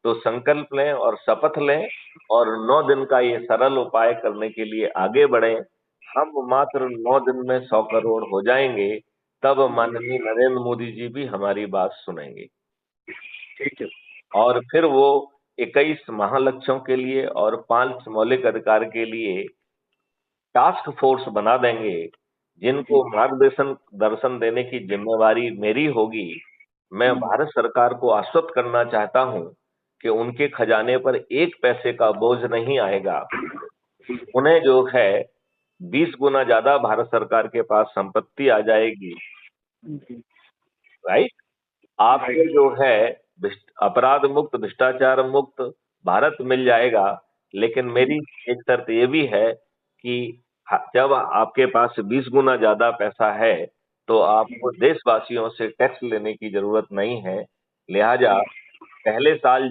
तो संकल्प लें और शपथ लें और 9 दिन का ये सरल उपाय करने के लिए आगे बढ़ें। हम मात्र 9 दिन में 100 करोड़ हो जाएंगे, तब माननीय नरेंद्र मोदी जी भी हमारी बात सुनेंगे। ठीक है। और फिर वो 21 महालक्ष्यों के लिए और 5 मौलिक अधिकार के लिए टास्क फोर्स बना देंगे, जिनको मार्गदर्शन दर्शन देने की जिम्मेवारी मेरी होगी। मैं भारत सरकार को आश्वस्त करना चाहता हूं कि उनके खजाने पर 1 पैसे का बोझ नहीं आएगा। उन्हें जो है 20 गुना ज्यादा भारत सरकार के पास संपत्ति आ जाएगी। राइट? आपको जो है अपराध मुक्त, भ्रष्टाचार मुक्त भारत मिल जाएगा। लेकिन मेरी एक शर्त ये भी है कि जब आपके पास 20 गुना ज्यादा पैसा है, तो आपको देशवासियों से टैक्स लेने की जरूरत नहीं है। लिहाजा पहले साल